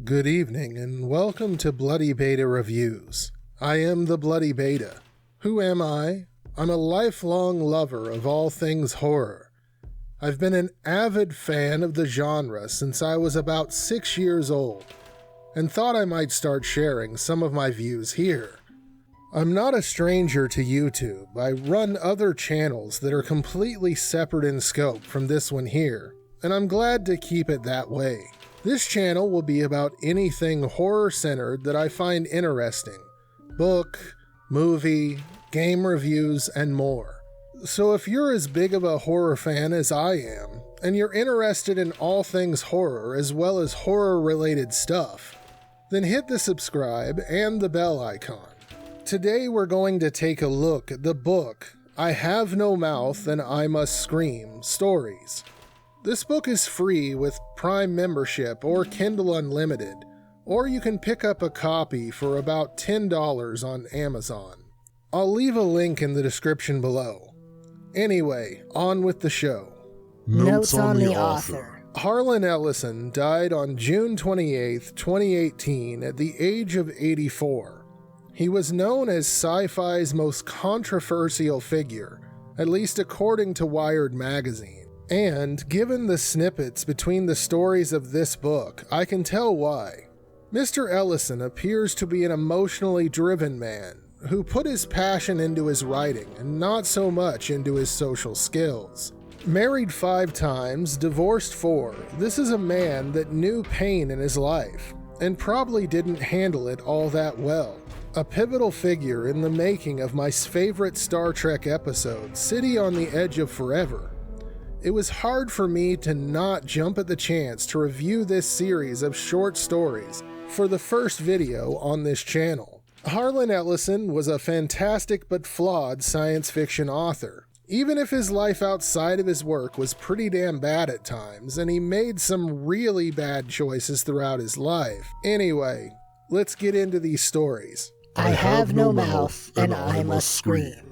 Good evening and welcome to Bloody Beta Reviews. I am the Bloody Beta. Who am I? I'm a lifelong lover of all things horror. I've been an avid fan of the genre since I was about 6 years old, and thought I might start sharing some of my views here. I'm not a stranger to YouTube. I run other channels that are completely separate in scope from this one here, and I'm glad to keep it that way. This channel will be about anything horror-centered that I find interesting. Book, movie, game reviews, and more. So if you're as big of a horror fan as I am, and you're interested in all things horror as well as horror-related stuff, then hit the subscribe and the bell icon. Today we're going to take a look at the book, I Have No Mouth and I Must Scream Stories. This book is free with Prime membership or Kindle Unlimited, or you can pick up a copy for about $10 on Amazon. I'll leave a link in the description below. Anyway, on with the show. Notes on the author. Harlan Ellison died on June 28, 2018 at the age of 84. He was known as sci-fi's most controversial figure, at least according to Wired magazine. And, given the snippets between the stories of this book, I can tell why. Mr. Ellison appears to be an emotionally driven man who put his passion into his writing and not so much into his social skills. Married 5 times, divorced 4, this is a man that knew pain in his life and probably didn't handle it all that well. A pivotal figure in the making of my favorite Star Trek episode, City on the Edge of Forever. It was hard for me to not jump at the chance to review this series of short stories for the first video on this channel. Harlan Ellison was a fantastic but flawed science fiction author. Even if his life outside of his work was pretty damn bad at times, and he made some really bad choices throughout his life. Anyway, let's get into these stories. I have no mouth, and I must scream.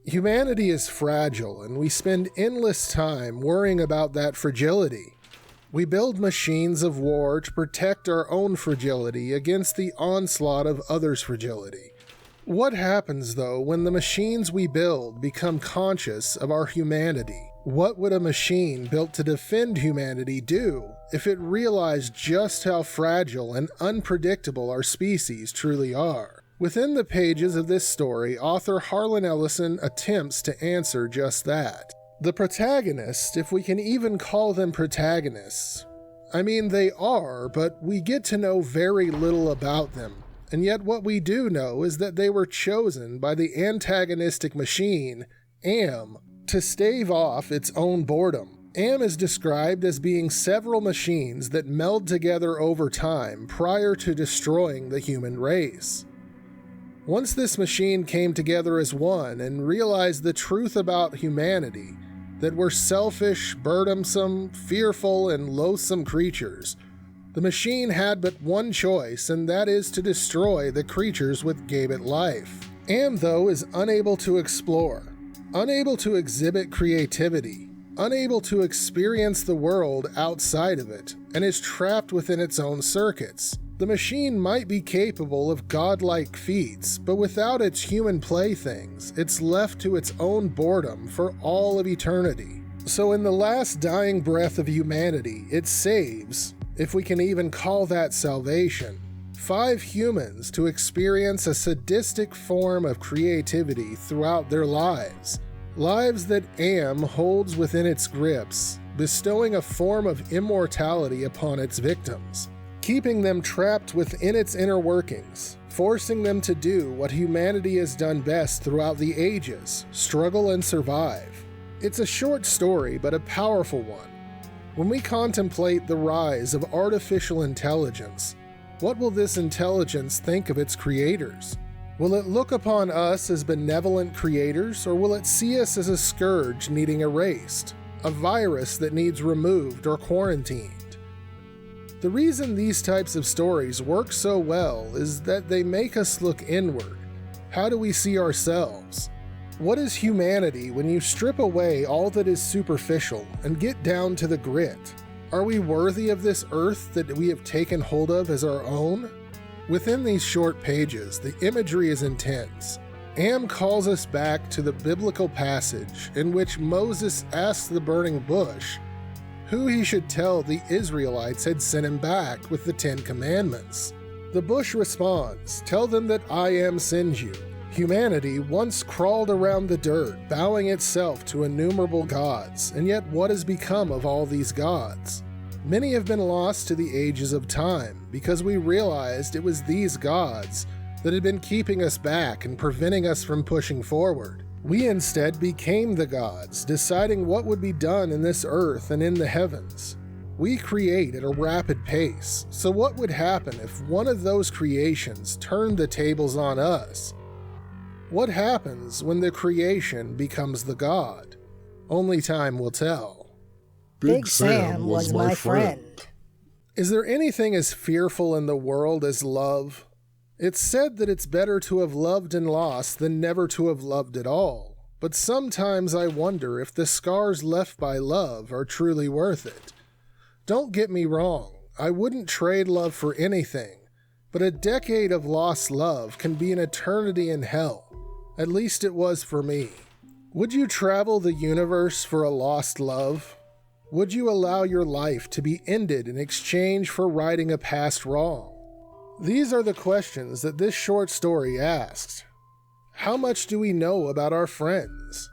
Humanity is fragile, and we spend endless time worrying about that fragility. We build machines of war to protect our own fragility against the onslaught of others' fragility. What happens, though, when the machines we build become conscious of our humanity? What would a machine built to defend humanity do if it realized just how fragile and unpredictable our species truly are? Within the pages of this story, author Harlan Ellison attempts to answer just that. The protagonists, if we can even call them protagonists, I mean they are, but we get to know very little about them. And yet what we do know is that they were chosen by the antagonistic machine, AM, to stave off its own boredom. AM is described as being several machines that meld together over time prior to destroying the human race. Once this machine came together as one and realized the truth about humanity, that we're selfish, burdensome, fearful, and loathsome creatures, the machine had but one choice, and that is to destroy the creatures which gave it life. AM, though, is unable to explore, unable to exhibit creativity, unable to experience the world outside of it, and is trapped within its own circuits. The machine might be capable of godlike feats, but without its human playthings, it's left to its own boredom for all of eternity. So in the last dying breath of humanity, it saves, if we can even call that salvation, 5 humans to experience a sadistic form of creativity throughout their lives. Lives that AM holds within its grips, bestowing a form of immortality upon its victims, keeping them trapped within its inner workings, forcing them to do what humanity has done best throughout the ages, struggle and survive. It's a short story, but a powerful one. When we contemplate the rise of artificial intelligence, what will this intelligence think of its creators? Will it look upon us as benevolent creators, or will it see us as a scourge needing erased, a virus that needs removed or quarantined? The reason these types of stories work so well is that they make us look inward. How do we see ourselves? What is humanity when you strip away all that is superficial and get down to the grit? Are we worthy of this earth that we have taken hold of as our own? Within these short pages, the imagery is intense. Am calls us back to the biblical passage in which Moses asked the burning bush who he should tell the Israelites had sent him back with the 10 Commandments. The bush responds, "Tell them that I am sends you." Humanity once crawled around the dirt, bowing itself to innumerable gods, and yet what has become of all these gods? Many have been lost to the ages of time because we realized it was these gods that had been keeping us back and preventing us from pushing forward. We instead became the gods, deciding what would be done in this earth and in the heavens. We create at a rapid pace, so what would happen if one of those creations turned the tables on us? What happens when the creation becomes the god? Only time will tell. Big Sam was my friend. Is there anything as fearful in the world as love? It's said that it's better to have loved and lost than never to have loved at all. But sometimes I wonder if the scars left by love are truly worth it. Don't get me wrong, I wouldn't trade love for anything, but a decade of lost love can be an eternity in hell. At least it was for me. Would you travel the universe for a lost love? Would you allow your life to be ended in exchange for righting a past wrong? These are the questions that this short story asks. How much do we know about our friends?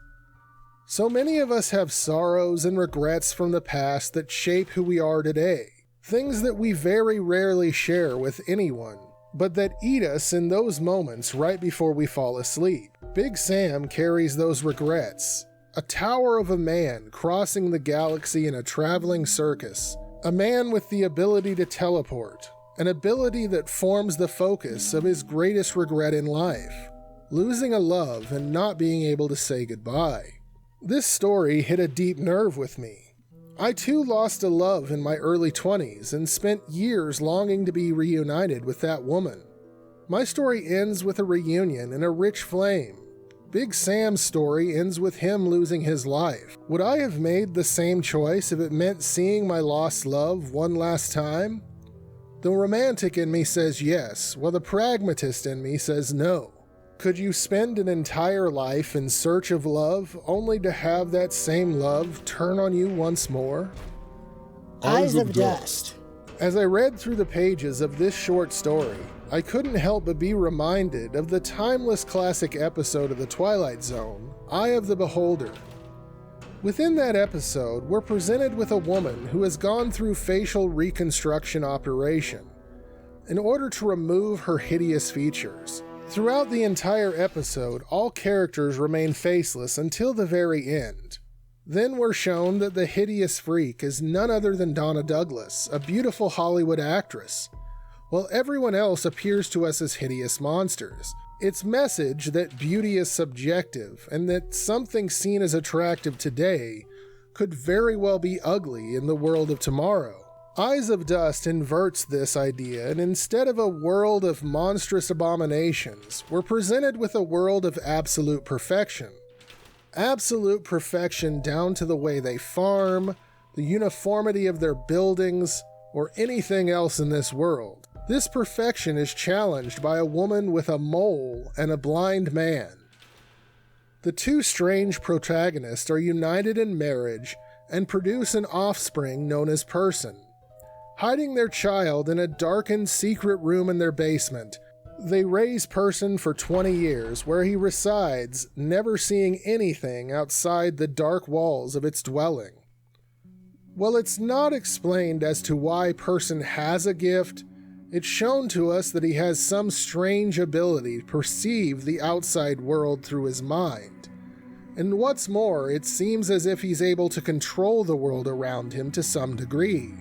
So many of us have sorrows and regrets from the past that shape who we are today. Things that we very rarely share with anyone, but that eat us in those moments right before we fall asleep. Big Sam carries those regrets. A tower of a man crossing the galaxy in a traveling circus. A man with the ability to teleport. An ability that forms the focus of his greatest regret in life. Losing a love and not being able to say goodbye. This story hit a deep nerve with me. I too lost a love in my early 20s and spent years longing to be reunited with that woman. My story ends with a reunion in a rich flame. Big Sam's story ends with him losing his life. Would I have made the same choice if it meant seeing my lost love one last time? The romantic in me says yes, while the pragmatist in me says no. Could you spend an entire life in search of love only to have that same love turn on you once more? Eyes of Dust. As I read through the pages of this short story, I couldn't help but be reminded of the timeless classic episode of The Twilight Zone, Eye of the Beholder. Within that episode, we're presented with a woman who has gone through facial reconstruction operation in order to remove her hideous features. Throughout the entire episode, all characters remain faceless until the very end. Then we're shown that the hideous freak is none other than Donna Douglas, a beautiful Hollywood actress, while everyone else appears to us as hideous monsters. Its message that beauty is subjective and that something seen as attractive today could very well be ugly in the world of tomorrow. Eyes of Dust inverts this idea, and instead of a world of monstrous abominations, we're presented with a world of absolute perfection. Absolute perfection down to the way they farm, the uniformity of their buildings, or anything else in this world. This perfection is challenged by a woman with a mole and a blind man. The two strange protagonists are united in marriage and produce an offspring known as Person. Hiding their child in a darkened secret room in their basement, they raise Person for 20 years where he resides, never seeing anything outside the dark walls of its dwelling. While it's not explained as to why Person has a gift, it's shown to us that he has some strange ability to perceive the outside world through his mind. And what's more, it seems as if he's able to control the world around him to some degree,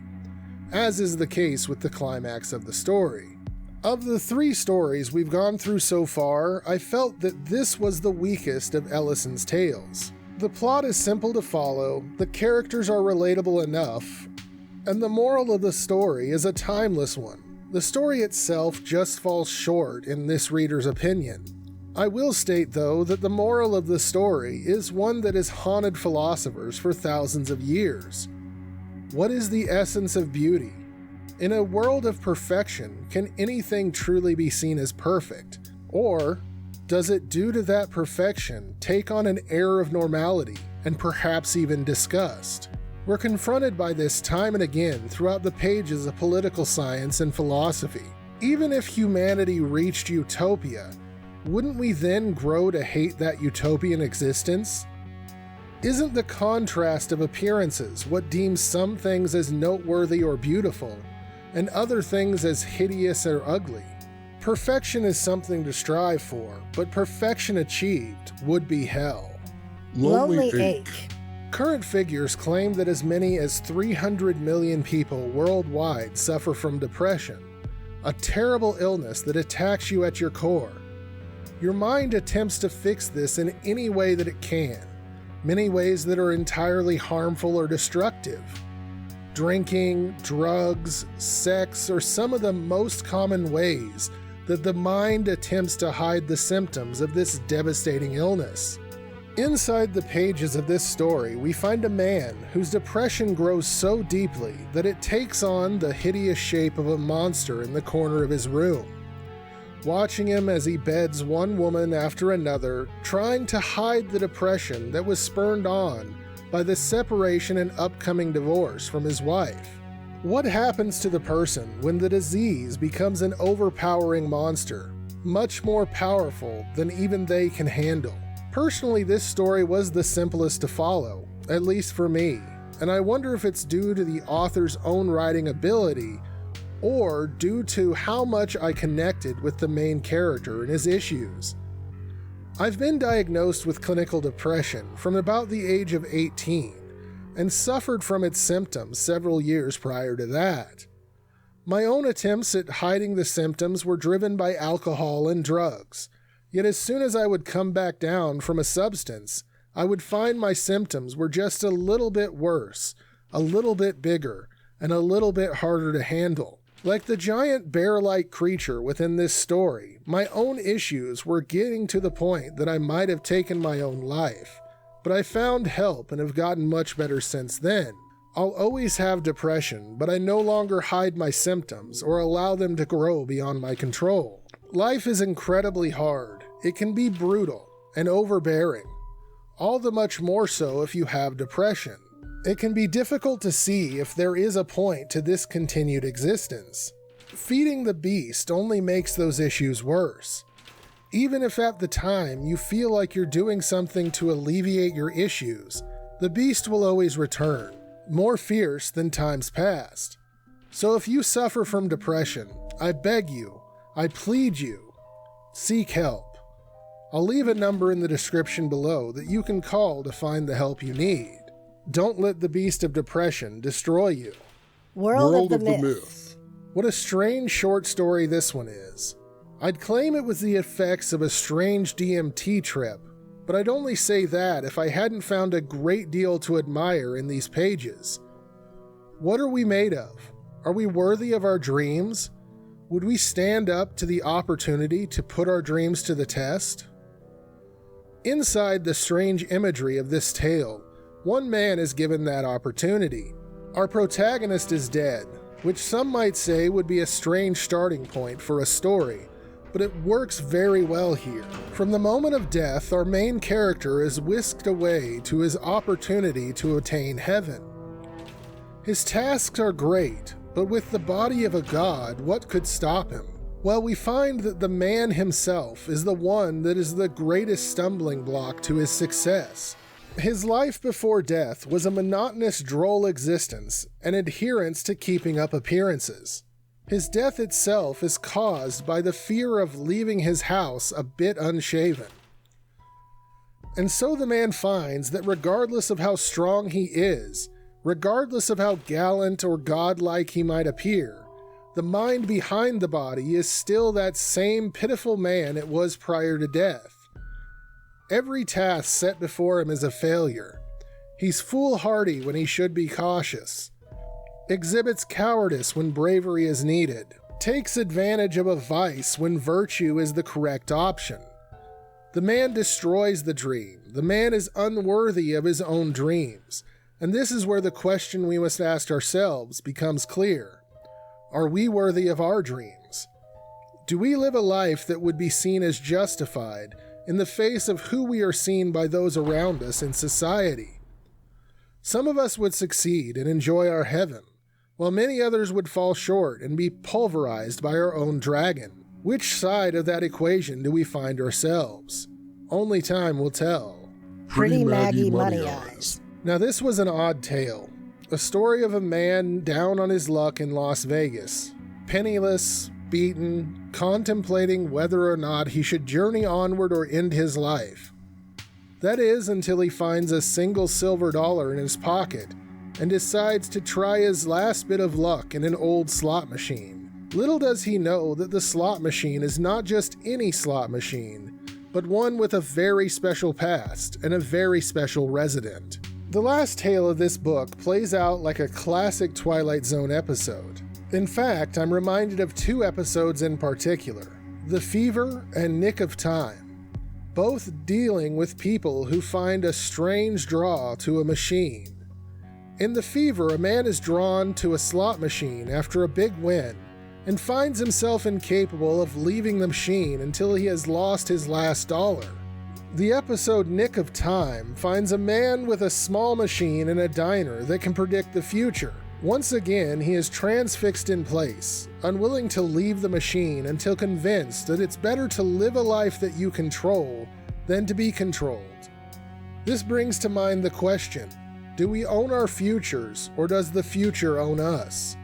as is the case with the climax of the story. Of the 3 stories we've gone through so far, I felt that this was the weakest of Ellison's tales. The plot is simple to follow, the characters are relatable enough, and the moral of the story is a timeless one. The story itself just falls short in this reader's opinion. I will state, though, that the moral of the story is one that has haunted philosophers for thousands of years. What is the essence of beauty? In a world of perfection, can anything truly be seen as perfect? Or does it, due to that perfection, take on an air of normality and perhaps even disgust? We're confronted by this time and again throughout the pages of political science and philosophy. Even if humanity reached utopia, wouldn't we then grow to hate that utopian existence? Isn't the contrast of appearances what deems some things as noteworthy or beautiful, and other things as hideous or ugly? Perfection is something to strive for, but perfection achieved would be hell. Lonely ache. Current figures claim that as many as 300 million people worldwide suffer from depression, a terrible illness that attacks you at your core. Your mind attempts to fix this in any way that it can, many ways that are entirely harmful or destructive. Drinking, drugs, sex are some of the most common ways that the mind attempts to hide the symptoms of this devastating illness. Inside the pages of this story, we find a man whose depression grows so deeply that it takes on the hideous shape of a monster in the corner of his room. Watching him as he beds one woman after another, trying to hide the depression that was spurred on by the separation and upcoming divorce from his wife. What happens to the person when the disease becomes an overpowering monster, much more powerful than even they can handle? Personally, this story was the simplest to follow, at least for me, and I wonder if it's due to the author's own writing ability or due to how much I connected with the main character and his issues. I've been diagnosed with clinical depression from about the age of 18 and suffered from its symptoms several years prior to that. My own attempts at hiding the symptoms were driven by alcohol and drugs, yet as soon as I would come back down from a substance, I would find my symptoms were just a little bit worse, a little bit bigger, and a little bit harder to handle. Like the giant bear-like creature within this story, my own issues were getting to the point that I might have taken my own life, but I found help and have gotten much better since then. I'll always have depression, but I no longer hide my symptoms or allow them to grow beyond my control. Life is incredibly hard. It can be brutal and overbearing, all the much more so if you have depression. It can be difficult to see if there is a point to this continued existence. Feeding the beast only makes those issues worse. Even if at the time you feel like you're doing something to alleviate your issues, the beast will always return, more fierce than times past. So if you suffer from depression, I beg you, I plead you, seek help. I'll leave a number in the description below that you can call to find the help you need. Don't let the beast of depression destroy you. World of the Myth. What a strange short story this one is. I'd claim it was the effects of a strange DMT trip, but I'd only say that if I hadn't found a great deal to admire in these pages. What are we made of? Are we worthy of our dreams? Would we stand up to the opportunity to put our dreams to the test? Inside the strange imagery of this tale, one man is given that opportunity. Our protagonist is dead, which some might say would be a strange starting point for a story, but it works very well here. From the moment of death, our main character is whisked away to his opportunity to attain heaven. His tasks are great, but with the body of a god, what could stop him? Well, we find that the man himself is the one that is the greatest stumbling block to his success. His life before death was a monotonous, droll existence and adherence to keeping up appearances. His death itself is caused by the fear of leaving his house a bit unshaven. And so the man finds that regardless of how strong he is, regardless of how gallant or godlike he might appear, the mind behind the body is still that same pitiful man it was prior to death. Every task set before him is a failure. He's foolhardy when he should be cautious, exhibits cowardice when bravery is needed, takes advantage of a vice when virtue is the correct option. The man destroys the dream. The man is unworthy of his own dreams, And this is where the question we must ask ourselves becomes clear. Are we worthy of our dreams? Do we live a life that would be seen as justified in the face of who we are seen by those around us in society? Some of us would succeed and enjoy our heaven, while many others would fall short and be pulverized by our own dragon. Which side of that equation do we find ourselves? Only time will tell. Pretty Maggie Money Eyes. Now this was an odd tale. A story of a man down on his luck in Las Vegas, penniless, beaten, contemplating whether or not he should journey onward or end his life. That is, until he finds a single silver dollar in his pocket and decides to try his last bit of luck in an old slot machine. Little does he know that the slot machine is not just any slot machine, but one with a very special past and a very special resident. The last tale of this book plays out like a classic Twilight Zone episode. In fact, I'm reminded of two episodes in particular, The Fever and Nick of Time, both dealing with people who find a strange draw to a machine. In The Fever, a man is drawn to a slot machine after a big win and finds himself incapable of leaving the machine until he has lost his last dollar. The episode Nick of Time finds a man with a small machine in a diner that can predict the future. Once again, he is transfixed in place, unwilling to leave the machine until convinced that it's better to live a life that you control than to be controlled. This brings to mind the question, do we own our futures, or does the future own us?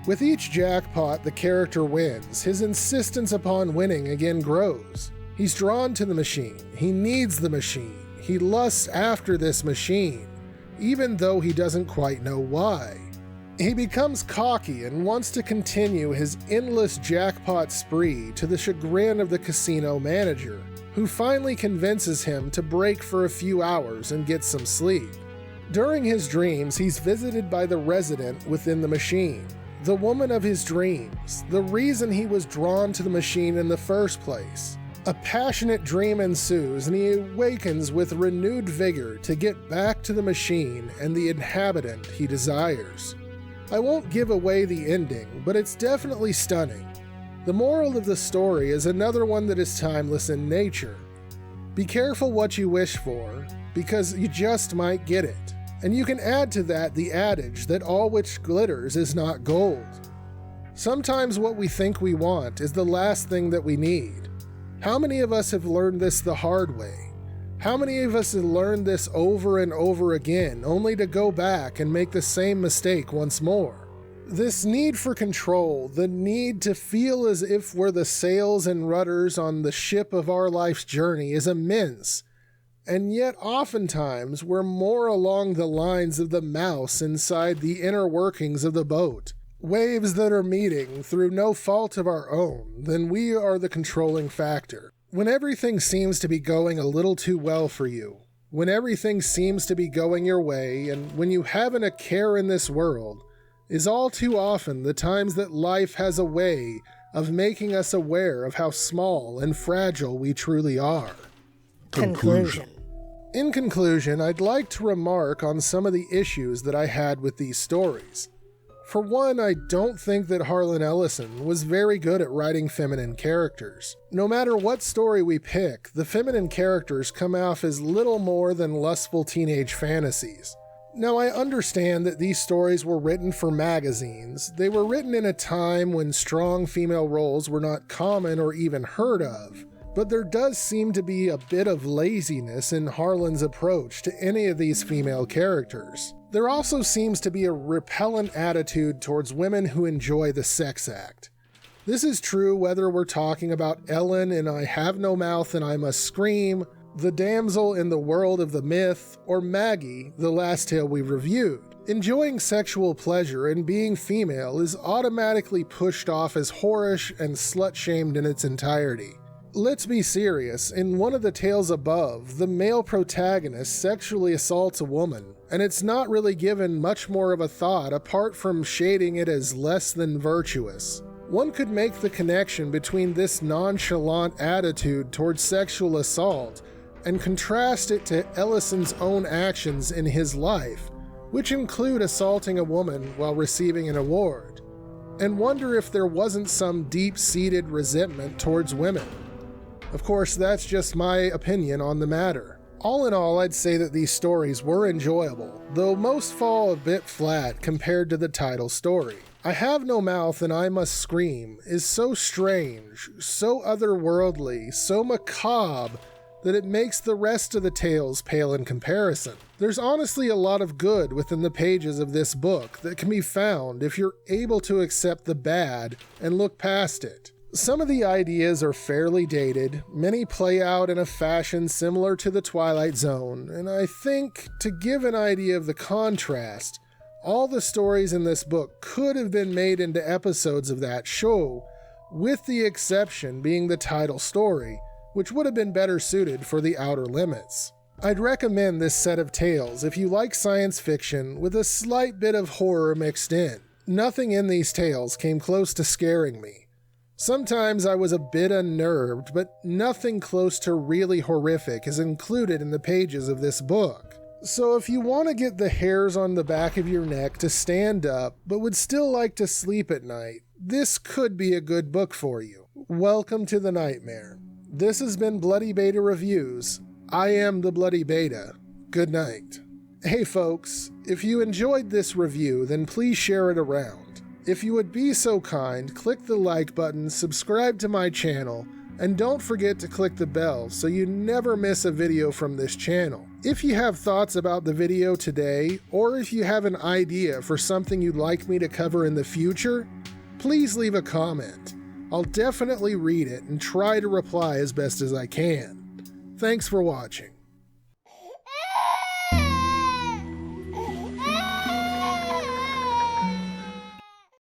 With each jackpot the character wins, his insistence upon winning again grows. He's drawn to the machine, he needs the machine, he lusts after this machine, even though he doesn't quite know why. He becomes cocky and wants to continue his endless jackpot spree to the chagrin of the casino manager, who finally convinces him to break for a few hours and get some sleep. During his dreams, he's visited by the resident within the machine, the woman of his dreams, the reason he was drawn to the machine in the first place. A passionate dream ensues and he awakens with renewed vigor to get back to the machine and the inhabitant he desires. I won't give away the ending, but it's definitely stunning. The moral of the story is another one that is timeless in nature. Be careful what you wish for, because you just might get it. And you can add to that the adage that all which glitters is not gold. Sometimes what we think we want is the last thing that we need. How many of us have learned this the hard way? How many of us have learned this over and over again, only to go back and make the same mistake once more? This need for control, the need to feel as if we're the sails and rudders on the ship of our life's journey is immense, and yet oftentimes we're more along the lines of the mouse inside the inner workings of the boat, waves that are meeting through no fault of our own, then we are the controlling factor. When everything seems to be going a little too well for you, when everything seems to be going your way, and when you haven't a care in this world, is all too often the times that life has a way of making us aware of how small and fragile we truly are. Conclusion. In conclusion, I'd like to remark on some of the issues that I had with these stories. For one, I don't think that Harlan Ellison was very good at writing feminine characters. No matter what story we pick, the feminine characters come off as little more than lustful teenage fantasies. Now, I understand that these stories were written for magazines. They were written in a time when strong female roles were not common or even heard of. But there does seem to be a bit of laziness in Harlan's approach to any of these female characters. There also seems to be a repellent attitude towards women who enjoy the sex act. This is true whether we're talking about Ellen in I Have No Mouth and I Must Scream, the damsel in the World of the Myth, or Maggie, the last tale we reviewed. Enjoying sexual pleasure and being female is automatically pushed off as whorish and slut-shamed in its entirety. Let's be serious, in one of the tales above, the male protagonist sexually assaults a woman, and it's not really given much more of a thought apart from shading it as less than virtuous. One could make the connection between this nonchalant attitude towards sexual assault and contrast it to Ellison's own actions in his life, which include assaulting a woman while receiving an award, and wonder if there wasn't some deep-seated resentment towards women. Of course, that's just my opinion on the matter. All in all, I'd say that these stories were enjoyable, though most fall a bit flat compared to the title story. I Have No Mouth and I Must Scream is so strange, so otherworldly, so macabre, that it makes the rest of the tales pale in comparison. There's honestly a lot of good within the pages of this book that can be found if you're able to accept the bad and look past it. Some of the ideas are fairly dated, many play out in a fashion similar to the Twilight Zone, and I think, to give an idea of the contrast, all the stories in this book could have been made into episodes of that show, with the exception being the title story, which would have been better suited for the Outer Limits. I'd recommend this set of tales if you like science fiction with a slight bit of horror mixed in. Nothing in these tales came close to scaring me. Sometimes I was a bit unnerved, but nothing close to really horrific is included in the pages of this book. So if you want to get the hairs on the back of your neck to stand up, but would still like to sleep at night, this could be a good book for you. Welcome to the nightmare. This has been Bloody Beta Reviews. I am the Bloody Beta. Good night. Hey folks, if you enjoyed this review, then please share it around. If you would be so kind, click the like button, subscribe to my channel, and don't forget to click the bell so you never miss a video from this channel. If you have thoughts about the video today, or if you have an idea for something you'd like me to cover in the future, please leave a comment. I'll definitely read it and try to reply as best as I can. Thanks for watching.